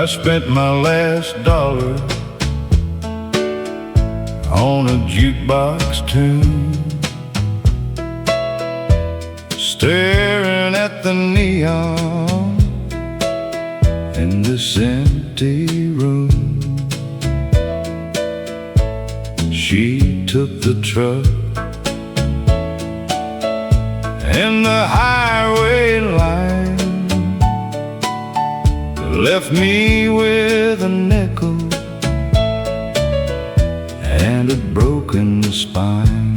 I spent my last dollar on a jukebox tune, staring at the neon in this empty room. She took the truck in the highway line, left me with a nickel and a broken spine.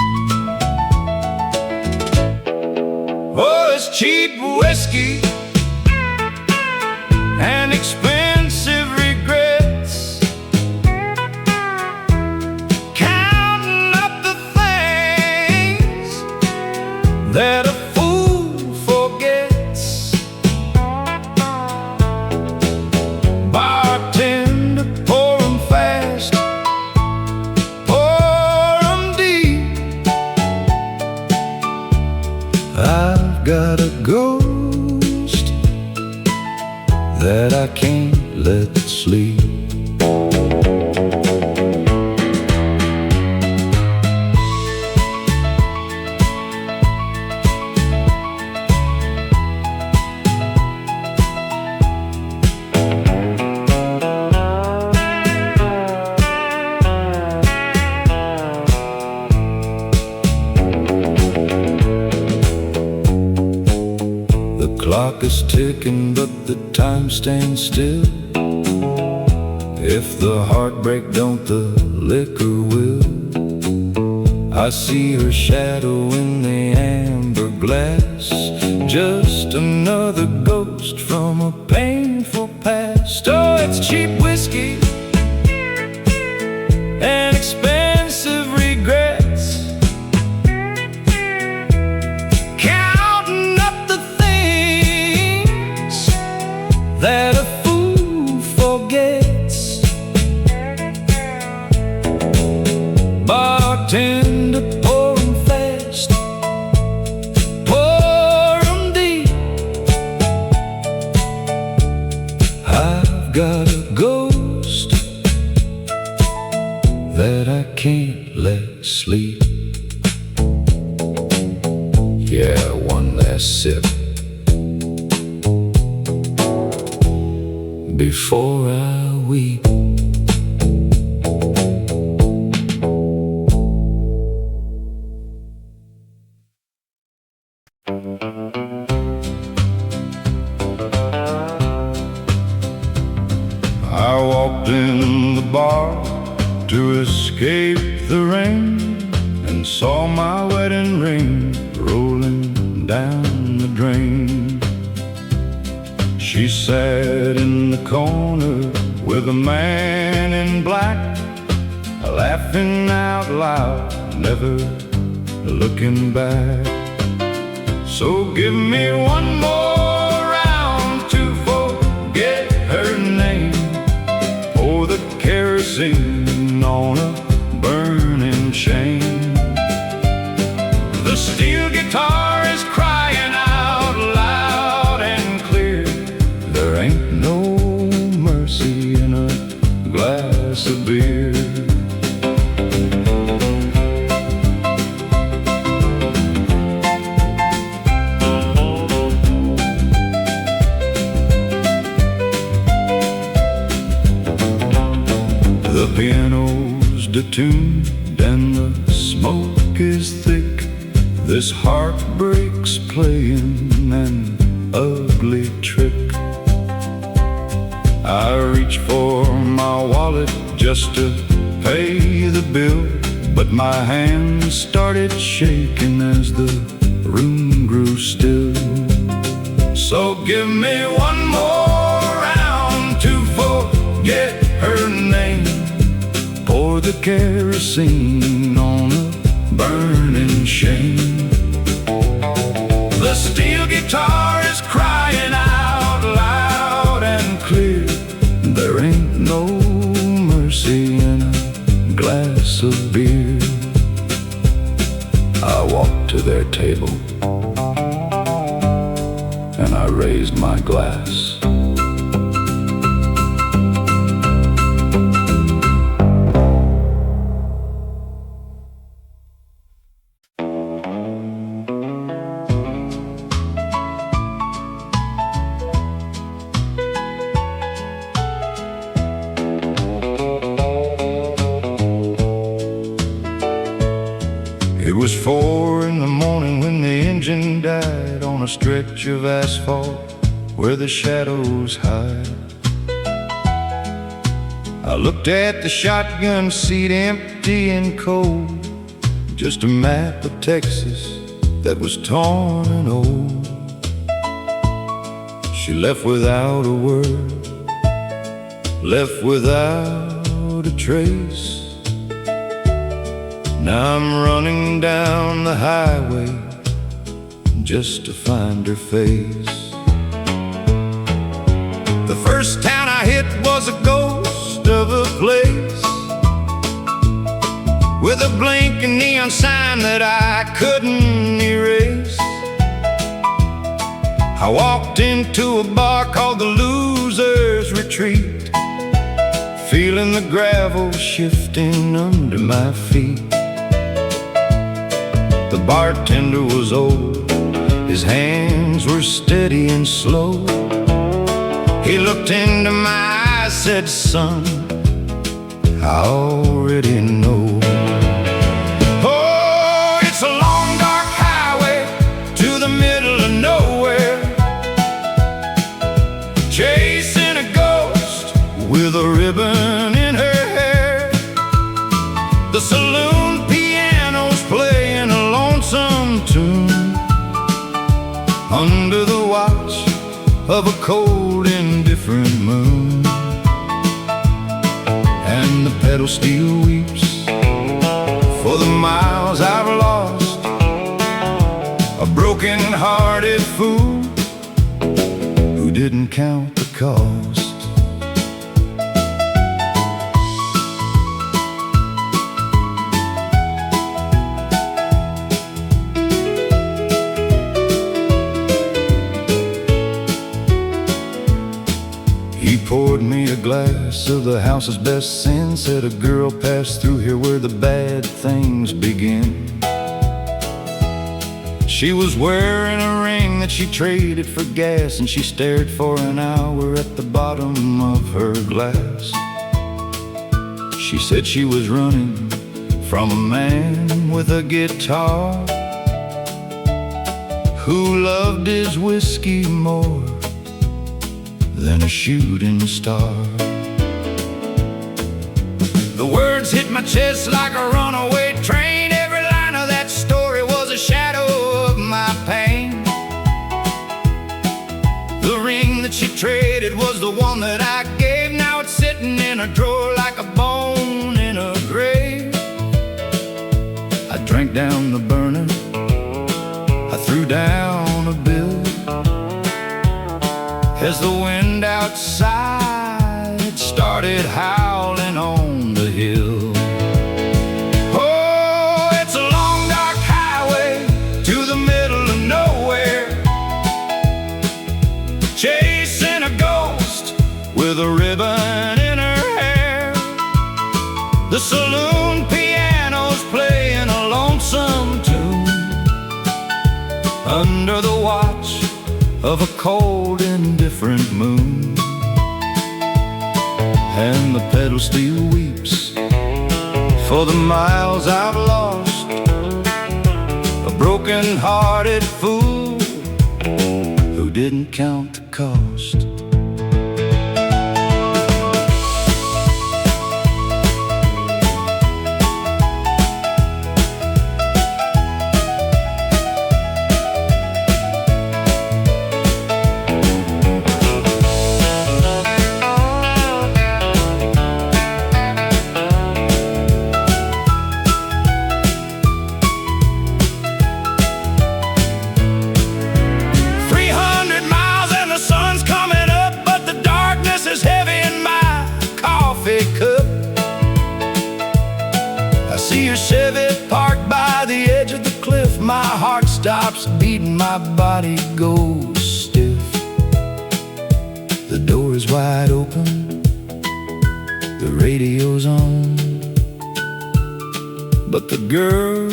Oh, it's cheap whiskey and expensive regrets, counting up the things that a fool forgets. Bartender, pour 'em fast, pour 'em deep. I've got a ghost that I can't let sleep. The clock is ticking, but the time stands still. If the heartbreak don't, the liquor will. I see her shadow in the amber glass, just another ghost from a painful past. Oh, it's cheap whiskey and expensive regrets, counting up the things that a fool forgets. Bartender, pour 'em fast, pour 'em deep. I've got a ghost that I can't let sleep. Yeah, one last sip before I weep. I walked in the bar to escape the rain and saw my wedding ring rolling down the drain. She sat in the corner with a man in black, laughing out loud, never looking back. So give me one more round to forget her name, pour the kerosene on a burning shame. The steel guitar is crying out loud and clear, there ain't no mercy in a glass of beer. The piano's detuned and the smoke is thick, this heartbreak's playing an ugly trick. I reach for my wallet just to pay the bill, but my hands started shaking as the room grew still. So give me one more round to forget her name, pour the kerosene on a burning shame. The steel guitar is crying out loud and clear, there ain't no mercy in a glass of beer. I walked to their table and I raised my glass. sat on a stretch of asphalt where the shadows hide. I looked at the shotgun seat empty and cold, just a map of Texas that was torn and old. She left without a word, left without a trace. Now I'm running down the highway just to find her face. The first town I hit was a ghost of a place, with a blinking neon sign that I couldn't erase. I walked into a bar called the Loser's Retreat, feeling the gravel shifting under my feet. The bartender was old, his hands were steady and slow. He looked into my eyes, said, "Son, I already know." Oh, it's a long dark highway to the middle of nowhere, chasing a ghost with a ribbon in her hair. The saloon piano's playing a lonesome tune under the watch of a cold, indifferent moon. And the pedal steel weeps for the miles I've lost, a broken-hearted fool who didn't count the cost. He poured me a glass of the house's best sin, said, "A girl passed through here where the bad things begin." She was wearing a ring that she traded for gas, and she stared for an hour at the bottom of her glass. She said she was running from a man with a guitar who loved his whiskey more than a shooting star. The words hit my chest like a runaway train. Every line of that story was a shadow of my pain. The ring that she traded was the one that I gave. Now it's sitting in a drawer like a bone in a grave. I drank down the burner, I threw down a bill, as the wind outside started howling on the hill. Oh, it's a long dark highway to the middle of nowhere, chasing a ghost with a ribbon in her hair. The saloon piano's playing a lonesome tune under the watch of a cold, indifferent moon. And the pedal steel weeps for the miles I've lost, a broken-hearted fool who didn't count the cost. Chevy parked by the edge of the cliff. My heart stops beating, my body goes stiff. The door is wide open, the radio's on, but the girl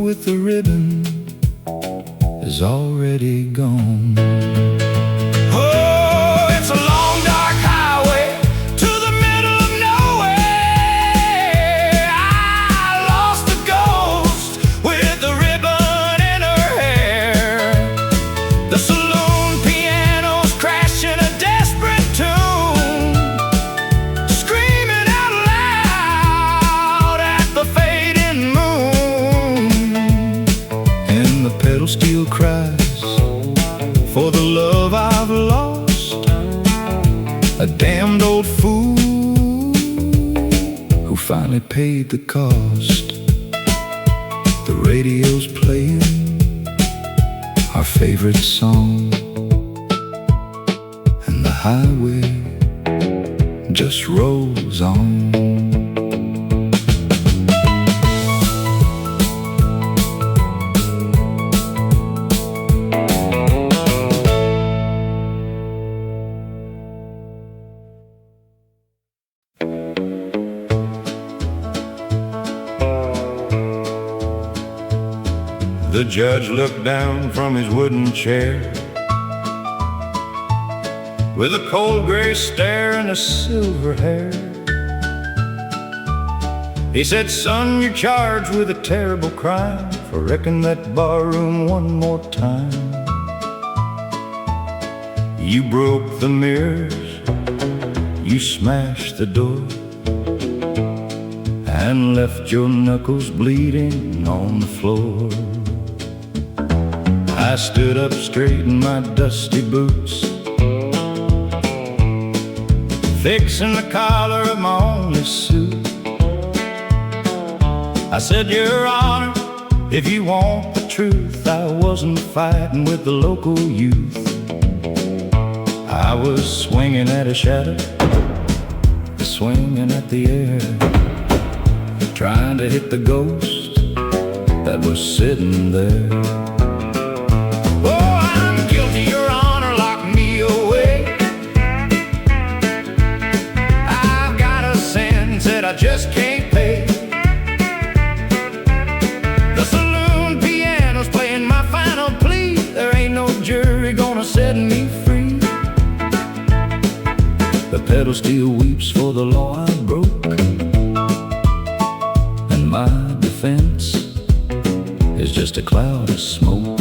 with the ribbon is already gone. Oh, it's a long dark highway to the middle of nowhere. I lost the ghost with the ribbon in her hair. finally paid the cost. The radio's playing our favorite song, and the highway just rolls on. The judge looked down from his wooden chair with a cold gray stare and a silver hair. He said, "Son, you're charged with a terrible crime for wrecking that barroom one more time. You broke the mirrors, you smashed the door, and left your knuckles bleeding on the floor." I stood up straight in my dusty boots, fixing the collar of my only suit. I said, "Your Honor, if you want the truth, I wasn't fighting with the local youth. I was swinging at a shadow, swinging at the air, trying to hit the ghost that was sitting there." I just can't pay. The saloon piano's playing my final plea. There ain't no jury gonna set me free. The pedal steel weeps for the law I broke, and my defense is just a cloud of smoke.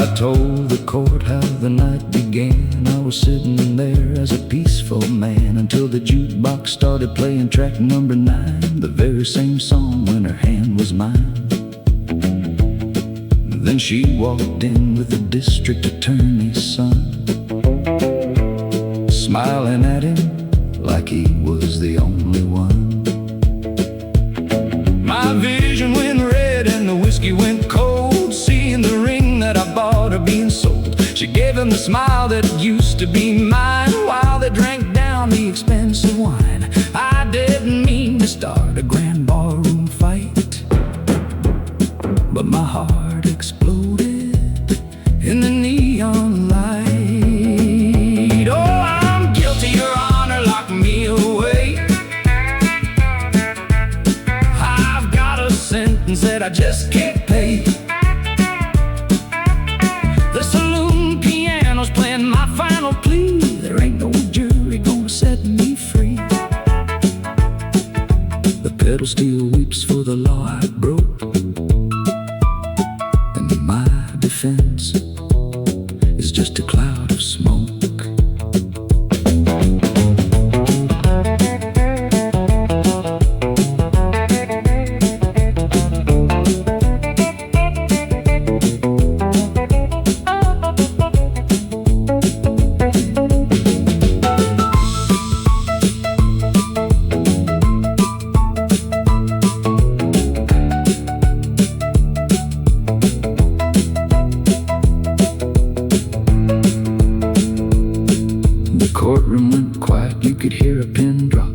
I told the court how the night began. I was sitting there as a peaceful man until the jukebox started playing track number 9, the very same song when her hand was mine. Then she walked in with the district attorney's son, smiling at him like he was the only one. My vision went red and the whiskey went cold, seeing the ring that I bought her being sold. She gave him the smile that used to be mine while they drank down the expensive wine. I didn't mean to start a grand barroom fight, but my heart exploded in the neon light. Oh, I'm guilty, Your Honor, lock me away. I've got a sentence that I just can't pay. The saloon piano's playing my final plea. There ain't no jury gonna set me free. The pedal steel weeps for the law I broke, and my defense is just a cloud of smoke. The courtroom went quiet, you could hear a pin drop.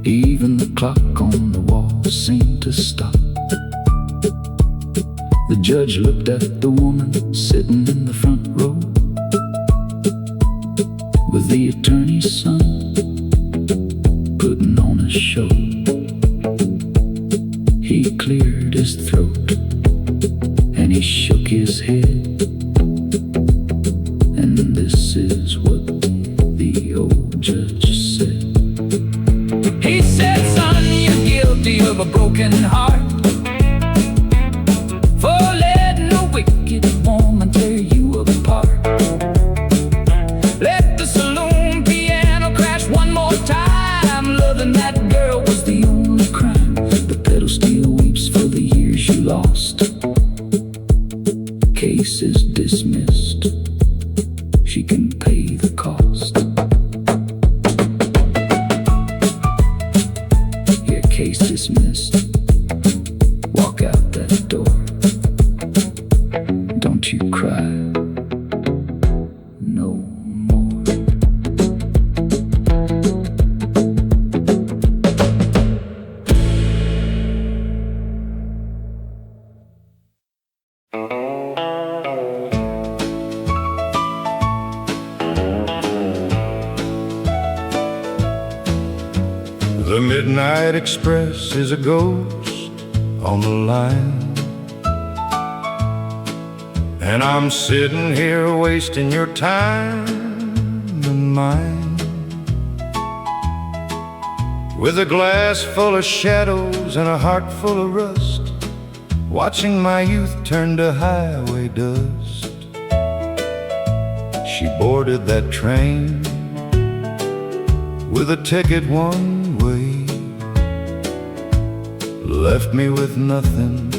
Even the clock on the wall seemed to stop. The judge looked at the woman sitting in the front row with the attorney's son putting on a show. He cleared his throat and he shook his head. And this is what the old judge said. He said, "Son, you're guilty of a broken heart for letting a wicked woman tear you apart. Let the saloon piano crash one more time. case is dismissed. She can pay the cost. Your case dismissed. Walk out that door. Don't you cry no more. The Midnight Express is a ghost on the line, and I'm sitting here wasting your time and mine, with a glass full of shadows and a heart full of rust, watching my youth turn to highway dust. She boarded that train with a ticket one way, left me with nothing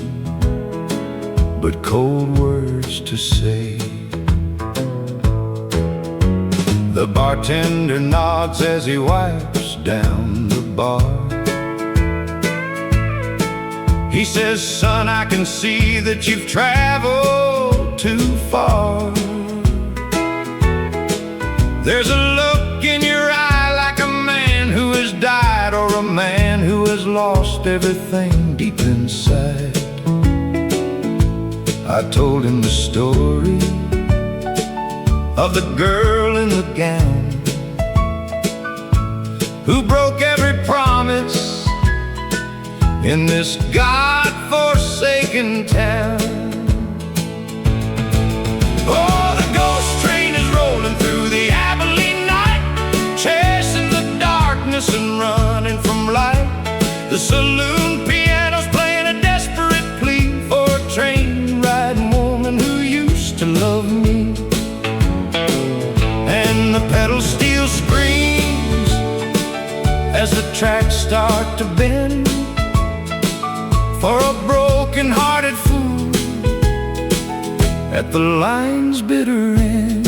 but cold words to say. The bartender nods as he wipes down the bar. He says, son, I can see that you've traveled too far. There's a look in your eye like a man who has died, or a man who has lost everything deep inside. I told him the story of the girl in the gown who broke every promise in this God-forsaken town. Oh, the ghost train is rolling through the Abilene night, chasing the darkness and running from light. The saloon piano's playing a desperate plea for a train-riding woman who used to love me. And the pedal steel screams as the tracks start to bend for a broken-hearted fool at the line's bitter end.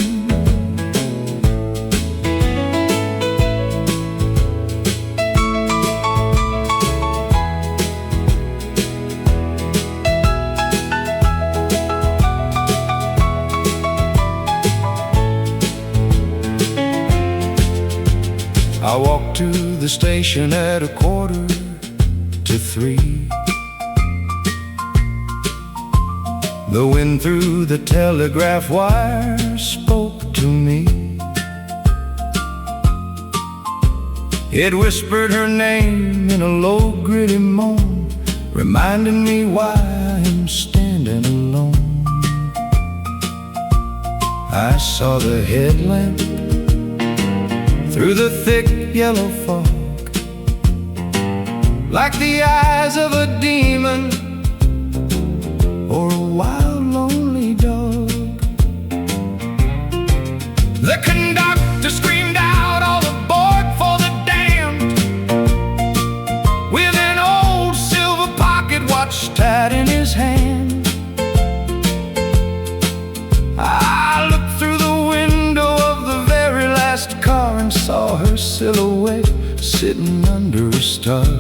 I walked to the station at 2:45. The wind through the telegraph wire spoke to me. It whispered her name in a low, gritty moan, reminding me why I'm standing alone. I saw the headlamp through the thick yellow fog, like the eyes of a demon or a wild, lonely dog. The conductor screamed out, all aboard for the damned, with an old silver pocket watch tied in his hand. I looked through the window of the very last car and saw her silhouette sitting under a star.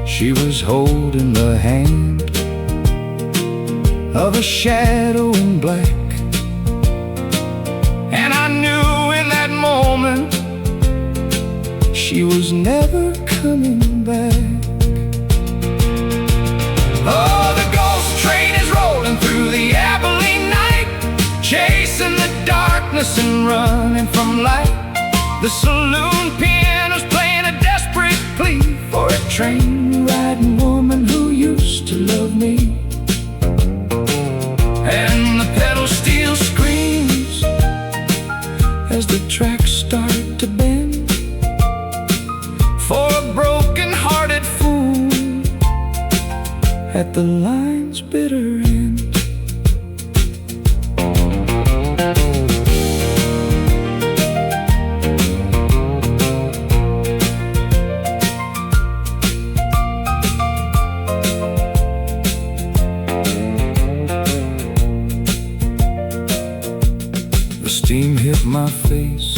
She was holding the hand of a shadow in black, and I knew in that moment she was never coming back. Oh, the ghost train is rolling through the Abilene night, chasing the darkness and running from light. The saloon piano's playing a desperate plea for a train-riding woman who used to love me. And the pedal steel screams as the tracks start to bend for a broken-hearted fool at the line's bitter end. my face,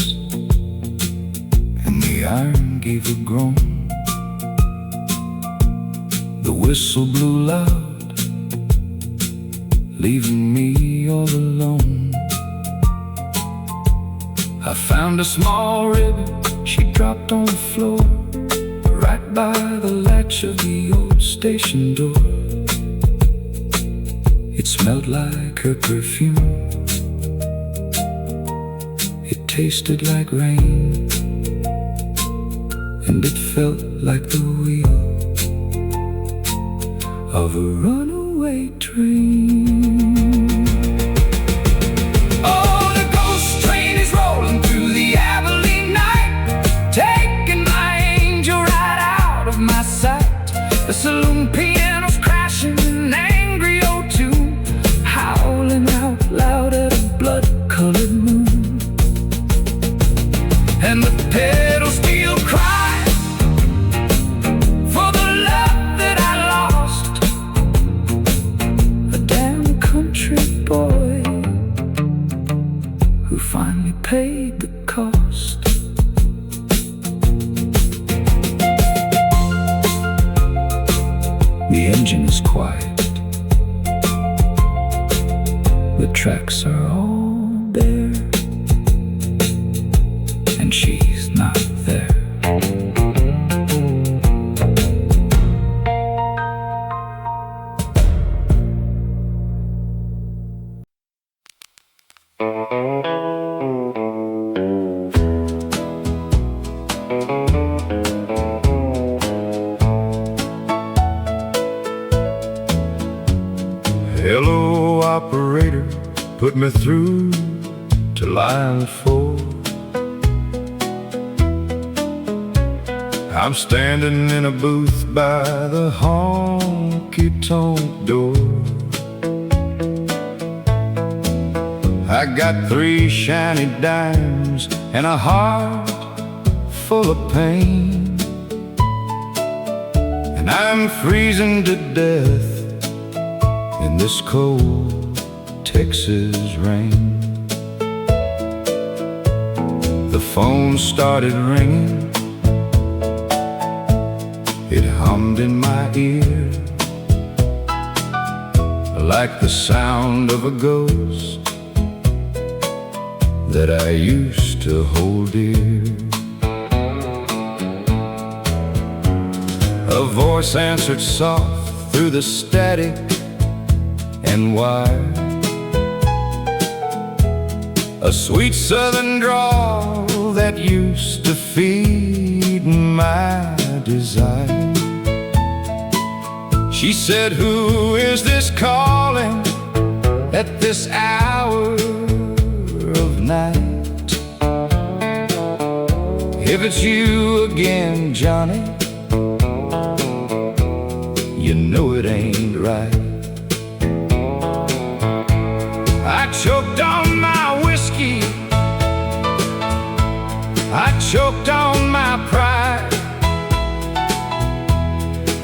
and the iron gave a groan. The whistle blew loud, leaving me all alone. I found a small ribbon, she dropped on the floor, right by the latch of the old station door. It smelled like her perfume, it tasted like rain, and it felt like the wheel of a runaway train. Oh, the ghost train is rolling through the Abilene night, taking my angel right out of my sight. The saloon piano's crashing an angry old tune, howling out loud at a blood-colored moon. And the pedal steel cries for the love that I lost. A damn country boy who finally paid the cost. The engine is quiet, the tracks are all bare, and she's not there. Hello, operator, put me through to line 4. I'm standing in a booth by the honky-tonk door. I got 3 shiny dimes and a heart full of pain, and I'm freezing to death in this cold Texas rain. The phone started ringing, it hummed in my ear like the sound of a ghost that I used to hold dear. A voice answered soft through the static and wire, a sweet southern drawl that used to feed my desire. She said, "Who is this calling at this hour of night? If it's you again, Johnny, you know it ain't right." I choked on my whiskey, I choked on my pride,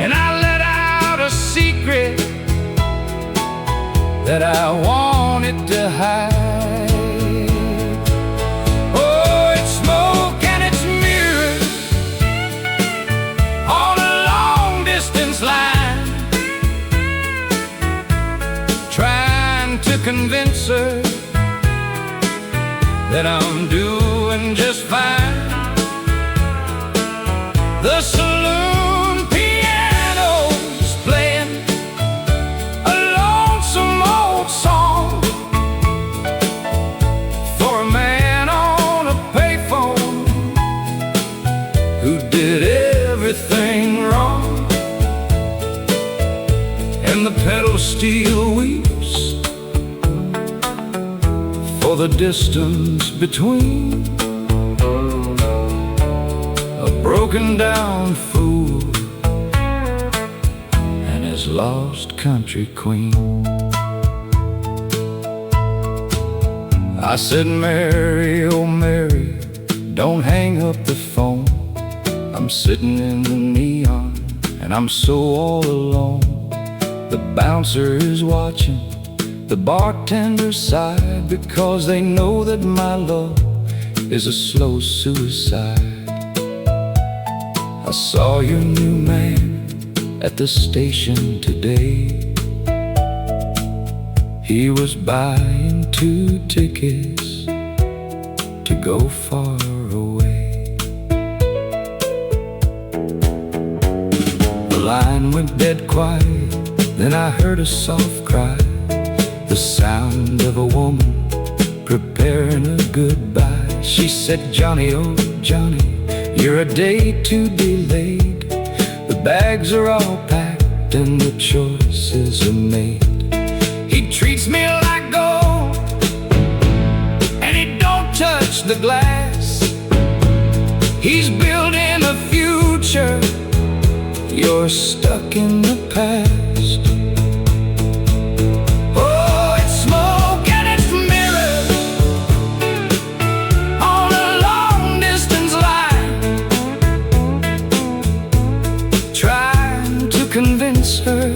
and I let out a secret that I wanted to hide. Oh, it's smoke and it's mirrors on a long-distance line, trying to convince her that I'm doing just fine. The saloon piano's playing a lonesome old song for a man on a payphone who did everything wrong. And the pedal steel weeps for the distance between a broken down fool and his lost country queen. I said, "Mary, oh Mary, don't hang up the phone. I'm sitting in the neon and I'm so all alone. The bouncer is watching, the bartender's side, because they know that my love is a slow suicide. I saw your new man at the station today. He was buying 2 tickets to go far away. The line went dead quiet, then I heard a soft cry, the sound of a woman preparing a goodbye. She said, "Johnny, oh Johnny, you're a day too delayed. The bags are all packed and the choices are made. He treats me like gold, and he don't touch the glass. He's building a future, you're stuck in the past." Oh, it's smoke and it's mirrors on a long-distance line, trying to convince her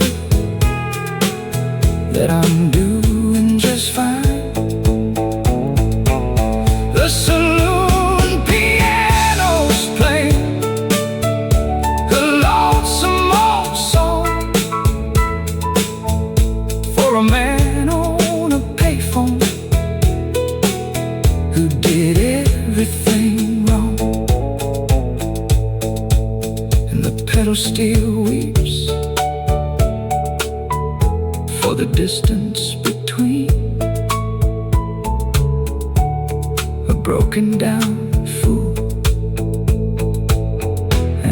that I'm doing just fine. The saloon piano's playing a lonesome old song for a man on a payphone who did everything wrong. And the pedal steel weeps for the distance between a broken down fool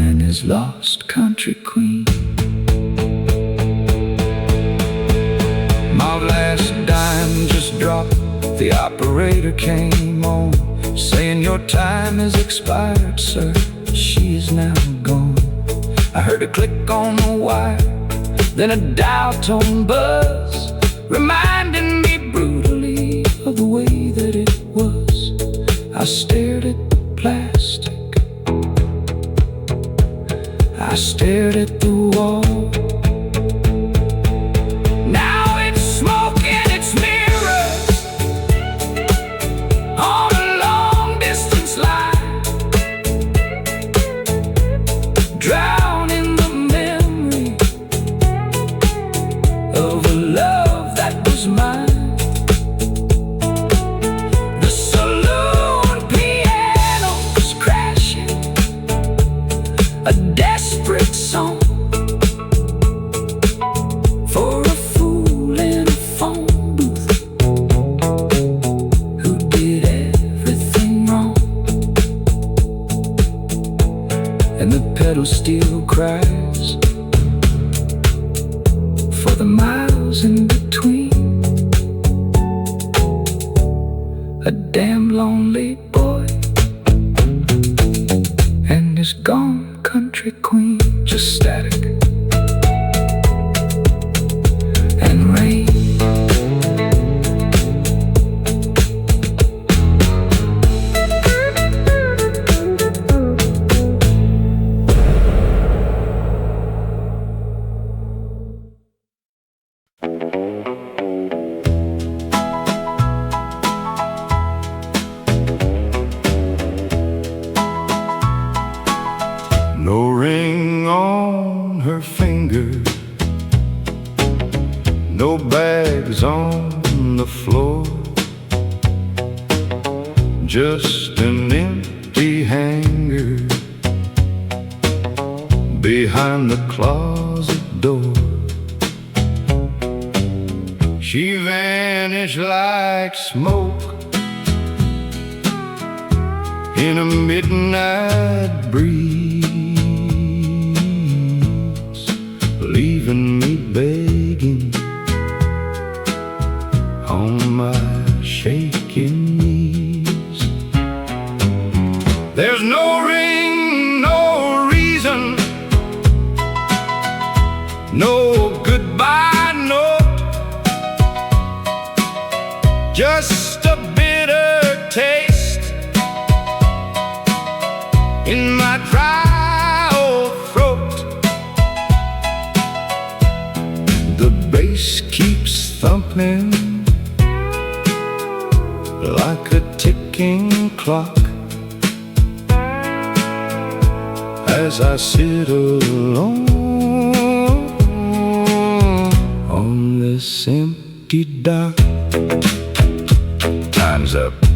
and his lost country queen. My last dime just dropped, the operator came on, saying, "Your time has expired, sir." She is now gone. I heard a click on the wire, then a dial tone buzz, reminding me brutally of the way that it was. I stared at the plastic, I stared at the wall. Now it's smoke and it's mirrors on a long-distance line, drowning the memory of a love that was mine. The saloon piano's crashing, a desperate song for a fool in a phone booth who did everything wrong. And the pedal steel cries for the miles in between. A damn lonely boy and his gone country queen, just static and rain. No ring on her finger, no bags on the floor, just an empty hanger behind the closet door. She vanished like smoke in a midnight breeze, leaving me begging on my shaking knees. There's no ring, no reason, no goodbye note, just a bitter taste in my dry old throat. The bass keeps thumping like a ticking clock. as I sit alone on this empty dock. Time's up.